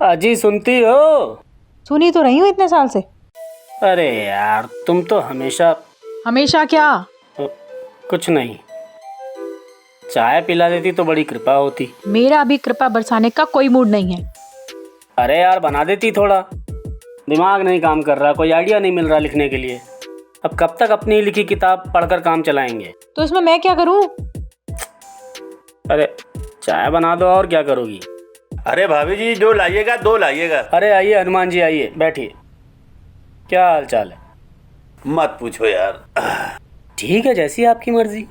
अजी सुनती हो? सुनी तो रही हूँ इतने साल से। अरे यार तुम तो हमेशा। हमेशा क्या? कुछ नहीं, चाय पिला देती तो बड़ी कृपा होती। मेरा अभी कृपा बरसाने का कोई मूड नहीं है। अरे यार बना देती थोड़ा। दिमाग नहीं काम कर रहा, कोई आइडिया नहीं मिल रहा लिखने के लिए। अब कब तक अपनी लिखी किताब पढ़कर काम चलाएंगे? तो इसमें मैं क्या करूँ? अरे चाय बना दो, और क्या करोगी? अरे भाभी जी, जो लाइएगा दो लाइएगा। अरे आइए हनुमान जी, आइए बैठिए। क्या हाल चाल है? मत पूछो यार। ठीक है, जैसी आपकी मर्जी।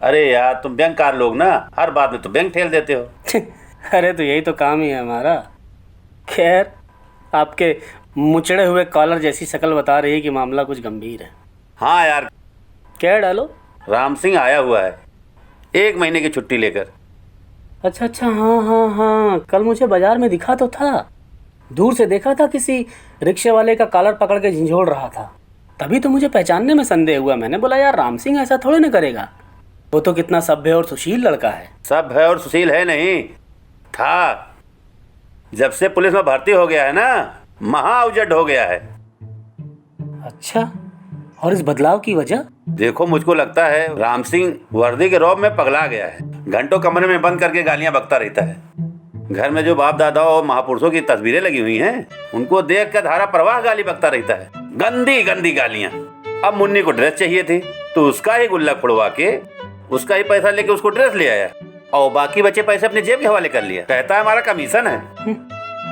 अरे यार तुम बैंककार लोग ना, हर बात में तो बैंक ठेल देते हो। अरे तो यही तो काम ही है हमारा। खैर, आपके मुचड़े हुए कॉलर जैसी शक्ल बता रही है कि मामला कुछ गंभीर है। हाँ यार, क्या डालो? राम सिंह आया हुआ है 1 महीने की छुट्टी लेकर। अच्छा, हाँ हाँ हाँ, कल मुझे बाजार में दिखा तो था। दूर से देखा था, किसी रिक्शे वाले का कॉलर पकड़ के झंझोड़ रहा था। तभी तो मुझे पहचानने में संदेह हुआ। मैंने बोला यार राम सिंह ऐसा थोड़े ना करेगा, वो तो कितना सभ्य और सुशील लड़का है। सभ्य और सुशील है नहीं था, जब से पुलिस में भर्ती हो गया है ना, महा उजड़ हो गया है। अच्छा, और इस बदलाव की वजह? देखो, मुझको लगता है राम सिंह वर्दी के रौब में पगला गया है। घंटों कमरे में बंद करके गालियां बकता रहता है। घर में जो बाप दादाओं और महापुरुषों की तस्वीरें लगी हुई हैं, उनको देख कर धारा प्रवाह गाली बकता रहता है, गंदी गंदी गालियां। अब मुन्नी को ड्रेस चाहिए थी, तो उसका ही गुल्लक फुड़वा के उसका ही पैसा लेके उसको ड्रेस ले आया, और बाकी बचे पैसे अपने जेब के हवाले कर लिया। कहता है हमारा कमीशन है।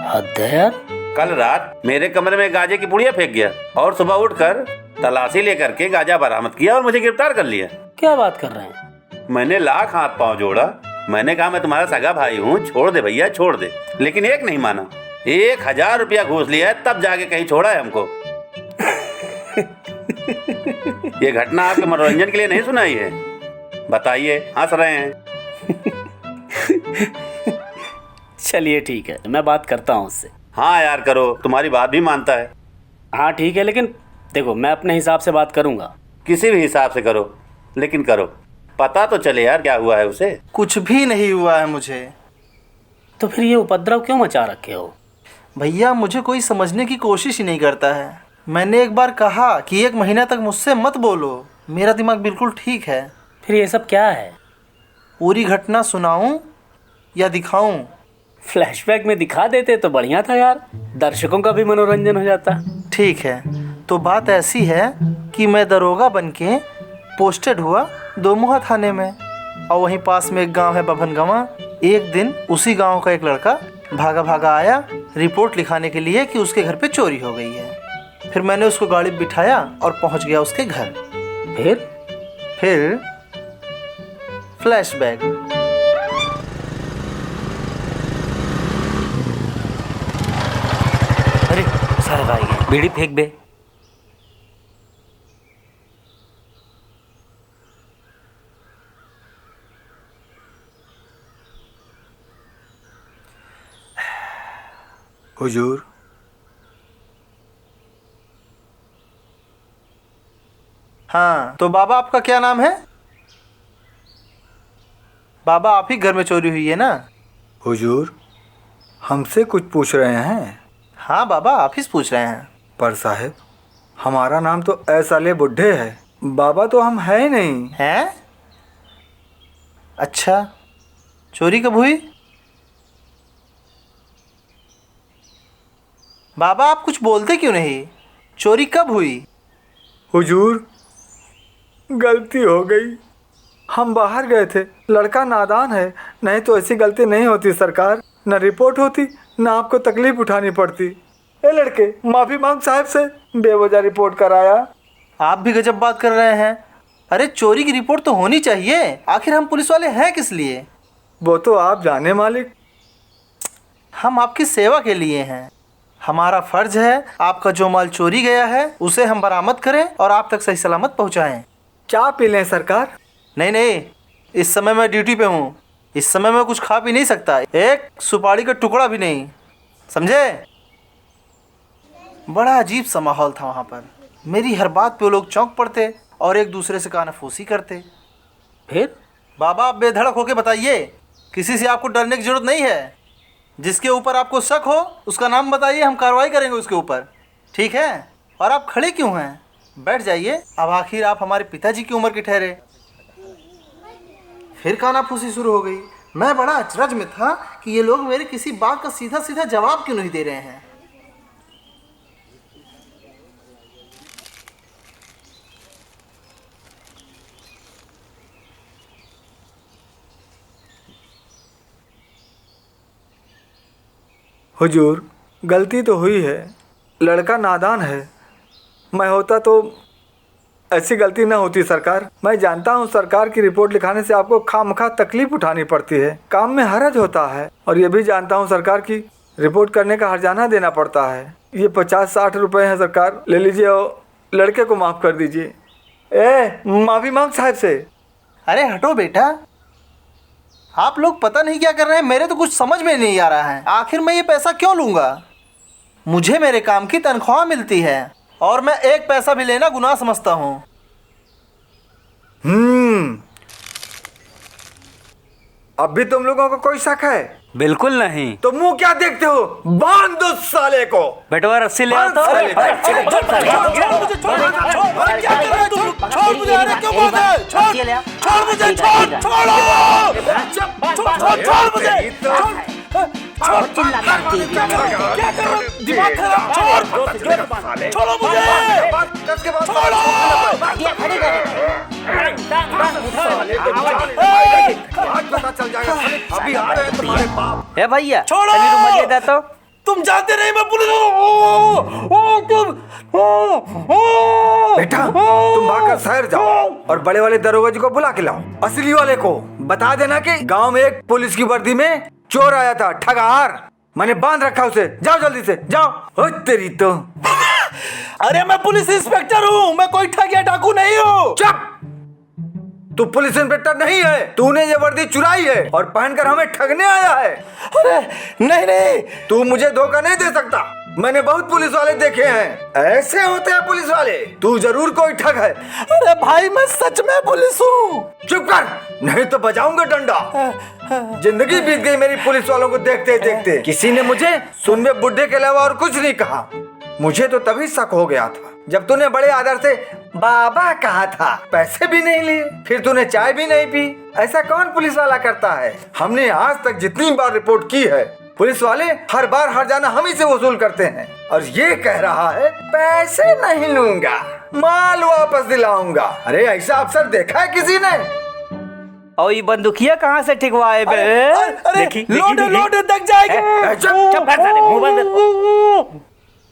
हद है यार। कल रात मेरे कमरे में गाजे की पुड़िया फेंक गया, और सुबह उठकर तलाशी लेकर के गाजा बरामद किया और मुझे गिरफ्तार कर लिया। क्या बात कर रहे हैं? मैंने लाख हाथ पांव जोड़ा। मैंने कहा मैं तुम्हारा सगा भाई हूँ, छोड़ दे भैया छोड़ दे, लेकिन एक नहीं माना। 1000 रुपया घूस लिया है, तब जाके कहीं छोड़ा है हमको। ये घटना आपके मनोरंजन के लिए नहीं सुनाई है? बताइए, हंस रहे हैं। चलिए ठीक है, मैं बात करता हूँ उससे। हाँ यार करो, तुम्हारी बात भी मानता है। हाँ ठीक है, लेकिन देखो मैं अपने हिसाब से बात करूँगा। किसी भी हिसाब से करो, लेकिन करो। पता तो चले यार क्या हुआ है उसे। कुछ भी नहीं हुआ है मुझे। तो फिर ये उपद्रव क्यों मचा रखे हो? भैया मुझे कोई समझने की कोशिश ही नहीं करता है। मैंने एक बार कहा कि 1 महीना तक मुझसे मत बोलो, मेरा दिमाग बिल्कुल ठीक है। फिर ये सब क्या है? पूरी घटना सुनाऊं या दिखाऊं? फ्लैशबैक में दिखा देते तो बढ़िया था यार, दर्शकों का भी मनोरंजन हो जाता। ठीक है, तो बात ऐसी है कि मैं दरोगा बनके पोस्टेड हुआ दोमुहा थाने में, और वहीं पास में एक गांव है बभनगवा। एक दिन उसी गांव का एक लड़का भागा भागा आया रिपोर्ट लिखाने के लिए कि उसके घर पे चोरी हो गई है। फिर मैंने उसको गाड़ी में बिठाया और पहुंच गया उसके घर। फिर फ्लैशबैक। अरे साहब आ गए, बीड़ी फेंक बे। हुजूर, हाँ, तो बाबा आपका क्या नाम है? बाबा आप ही घर में चोरी हुई है ना? हुजूर, हमसे कुछ पूछ रहे हैं? हाँ बाबा, आप ही से पूछ रहे हैं। पर साहब, हमारा नाम तो ऐसाले बुड्ढे है, बाबा तो हम है ही नहीं। हैं? अच्छा, चोरी कब हुई? बाबा आप कुछ बोलते क्यों नहीं? चोरी कब हुई? हुजूर, गलती हो गई, हम बाहर गए थे, लड़का नादान है, नहीं तो ऐसी गलती नहीं होती सरकार, न रिपोर्ट होती न आपको तकलीफ उठानी पड़ती। ए लड़के, माफ़ी मांग साहब से, बेवजह रिपोर्ट कराया। आप भी गजब बात कर रहे हैं। अरे चोरी की रिपोर्ट तो होनी चाहिए, आखिर हम पुलिस वाले हैं किस लिए? वो तो आप जाने मालिक। हम आपकी सेवा के लिए हैं। हमारा फर्ज है आपका जो माल चोरी गया है उसे हम बरामद करें और आप तक सही सलामत पहुंचाएं। चाय पी लें सरकार? नहीं, इस समय मैं ड्यूटी पे हूँ। इस समय मैं कुछ खा भी नहीं सकता, एक सुपारी का टुकड़ा भी नहीं, समझे? बड़ा अजीब सा माहौल था वहाँ पर। मेरी हर बात पे वो लोग चौंक पड़ते और एक दूसरे से कानाफूसी करते। फिर बाबा आप बेधड़क होके बताइए, किसी से आपको डरने की जरूरत नहीं है। जिसके ऊपर आपको शक हो उसका नाम बताइए, हम कार्रवाई करेंगे उसके ऊपर, ठीक है? और आप खड़े क्यों हैं? बैठ जाइए। अब आखिर आप हमारे पिताजी की उम्र के ठहरे। फिर कानाफूसी शुरू हो गई। मैं बड़ा अचरज में था कि ये लोग मेरे किसी बात का सीधा सीधा जवाब क्यों नहीं दे रहे हैं। हुजूर, गलती तो हुई है, लड़का नादान है। मैं होता तो ऐसी गलती ना होती सरकार। मैं जानता हूँ सरकार की रिपोर्ट लिखाने से आपको खामखा तकलीफ उठानी पड़ती है, काम में हरज होता है। और ये भी जानता हूँ सरकार की रिपोर्ट करने का हर्जाना देना पड़ता है। ये 50-60 रुपए हैं सरकार, ले लीजिए और लड़के को माफ़ कर दीजिए। माफ़ी मांग साहब से। अरे हटो बेटा, आप लोग पता नहीं क्या कर रहे हैं, मेरे तो कुछ समझ में नहीं आ रहा है। आखिर मैं ये पैसा क्यों लूँगा? मुझे मेरे काम की तनख्वाह मिलती है और मैं एक पैसा भी लेना गुनाह समझता हूँ। अब भी तुम लोगों को कोई शक है? बिल्कुल नहीं। तो मुंह क्या देखते हो? बांध दो साले को। बेटवा रस्सी ले आओ तो। चल जाएगा अभी आ रहे हैं तुम्हारे बाप। ए भैया तनी रुमाल दे दे तो। तुम जानते नहीं मैं पुलिस बेटा तुम भागकर शहर जाओ और बड़े वाले दरोगा जी को बुला के लाओ। असली वाले को बता देना कि गांव में एक पुलिस की वर्दी में चोर आया था, ठगहार। मैंने बांध रखा उसे। जाओ जल्दी से जाओ। ओ तेरी तो। अरे मैं पुलिस इंस्पेक्टर हूँ, मैं कोई ठग या डाकू नहीं हूँ। चुप। तू पुलिस इंस्पेक्टर नहीं है, तूने ये वर्दी चुराई है और पहनकर हमें ठगने आया है। अरे नहीं नहीं, तू मुझे धोखा नहीं दे सकता। मैंने बहुत पुलिस वाले देखे हैं, ऐसे होते हैं पुलिस वाले। तू जरूर कोई ठग है। अरे भाई मैं सच में पुलिस हूँ। चुप कर, नहीं तो बजाऊंगा डंडा। जिंदगी बीत गई मेरी पुलिस वालों को देखते देखते। किसी ने मुझे सुनने बुड्ढे के अलावा और कुछ नहीं कहा। मुझे तो तभी शक हो गया था जब तूने बड़े आदर से बाबा कहा था। पैसे भी नहीं लिए, फिर तूने चाय भी नहीं पी। ऐसा कौन पुलिस वाला करता है? हमने आज तक जितनी बार रिपोर्ट की है, पुलिस वाले हर बार हर्जाना हम ही से वसूल करते हैं। और ये कह रहा है पैसे नहीं लूंगा, माल वापस दिलाऊंगा। अरे ऐसा अफसर देखा है किसी ने? और ये बंदूकिया कहाँ से ठिकवाए बे? अरे लोड दग जाएगा। चुप कर साले, मुंह बंद।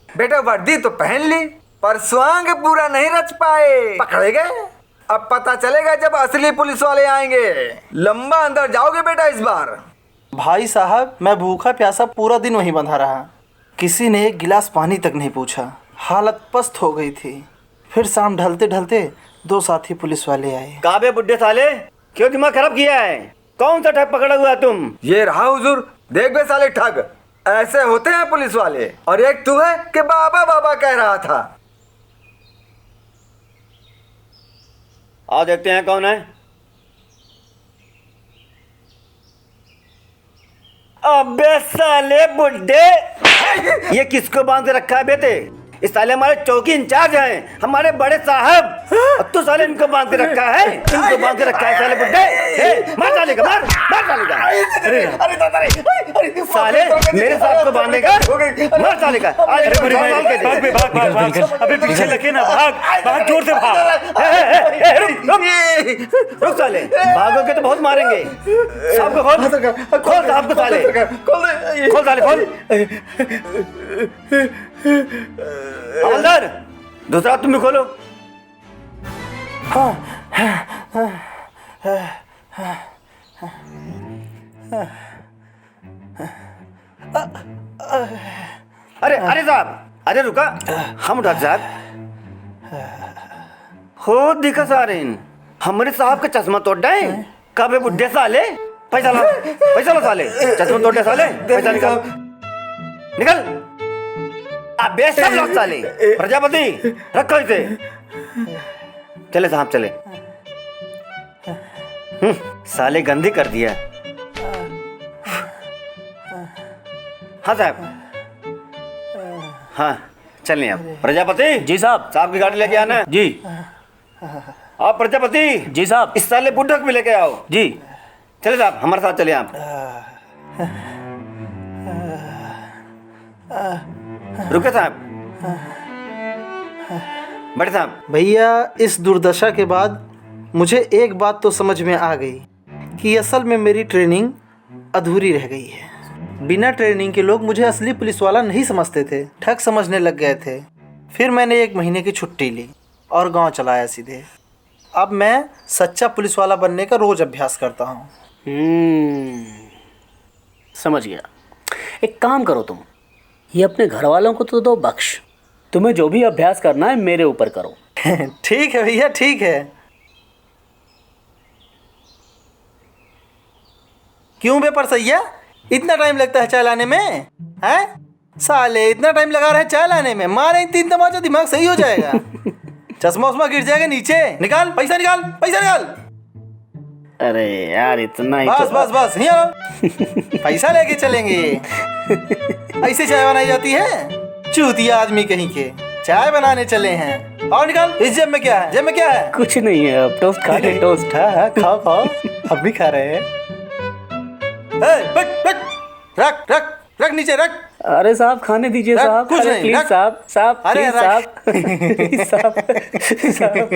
बेटा वर्दी तो पहन ली पर स्वांग पूरा नहीं रच पाए, पकड़े गए। अब पता चलेगा जब असली पुलिस वाले आएंगे। लंबा अंदर जाओगे बेटा इस बार। भाई साहब मैं भूखा प्यासा पूरा दिन वहीं बंधा रहा, किसी ने एक गिलास पानी तक नहीं पूछा। हालत पस्त हो गई थी। फिर शाम ढलते ढलते 2 साथी पुलिस वाले आए। काबे बुड्ढे साले, क्यों दिमाग खराब किया है? कौन सा ठग पकड़ा हुआ तुम? ये रहा हुजूर, देख बे साले ठग। ऐसे होते हैं पुलिस वाले। और एक तू है कि बाबा बाबा कह रहा था। आओ देखते हैं कौन है। अबे साले बुड्ढे, ये किसको बांध के रखा है बेटे? इस साले हमारे चौकी इंचार्ज हैं, हमारे बड़े साहब। अब तो साले इनको बांध के रखा है, इनको बांध के रखा है साले बुड्ढे। मार साले का, मार साले का। अरे साले मेरे साहब को बांधने का, मार साले का। आज अबे पीछे लगे ना, भाग जोर से भाग। रुक साले, भागोगे तो बहुत मारेंगे। साहब को खोल साहब को साले, खोल साले खोल। हवलदार दूसरा तुम भी खोलो। अरे साहब, अरे रुका, हम डॉक्टर साहब हो दिखा सारे हमारे साहब का चश्मा तोड़ डाए। कब बुढ़े साले, पैसा ला साले, चश्मा तोड़ दे साले, पैसा निकल। अबे सब लोग साले, प्रजापति रखो इसे। चले साहब चले। साले गंदी कर दिया। हाँ साहब। हाँ चलिए आप। प्रजापति जी साहब। साहब की गाड़ी लेके आना है। जी। आप प्रजापति जी साहब। इस साले बुढ़क भी लेके आओ। जी। चले साहब हमारे साथ चलिए आप। रुके साहब। बैठे साहब। भैया इस दुर्दशा के बाद मुझे एक बात तो समझ में आ गई कि असल में मेरी ट्रेनिंग अधूरी रह गई है। बिना ट्रेनिंग के लोग मुझे असली पुलिस वाला नहीं समझते थे, ठग समझने लग गए थे। फिर मैंने 1 महीने की छुट्टी ली और गांव चला आया सीधे। अब मैं सच्चा पुलिस वाला बनने का रोज अभ्यास करता हूँ। समझ गया। एक काम करो तुम, ये अपने घर वालों को तो दो बख्श, तुम्हें जो भी अभ्यास करना है मेरे ऊपर करो। ठीक है भैया, ठीक है। क्यों बे परसैया, इतना टाइम लगता है चाय लाने में? हैं साले, इतना टाइम लगा रहे हैं चाय लाने में? मारे 3 तमाचा, दिमाग सही हो जाएगा। चश्मा उस्मा गिर जाएगा नीचे। निकाल पैसा, निकाल पैसा, निकाल। अरे यार इतना ही बस तो... बस बस, यहाँ आओ। पैसा लेके चलेंगे। ऐसे चाय बनाई जाती है? चूतिया आदमी कहीं के, चाय बनाने चले हैं। और निकाल। इस जेब में क्या है? जेब में क्या है? कुछ नहीं है, अब टोस्ट खा ले। टोस्ट। हाँ खाओ खाओ, हम भी खा रहे हैं। रख रख रख नीचे रख। अरे साहब खाने दीजिए रख, साहब। कुछ अरे नहीं, प्लीज रख। साहब, साहब अरे प्लीज रख। साहब। प्लीज साहब, साहब।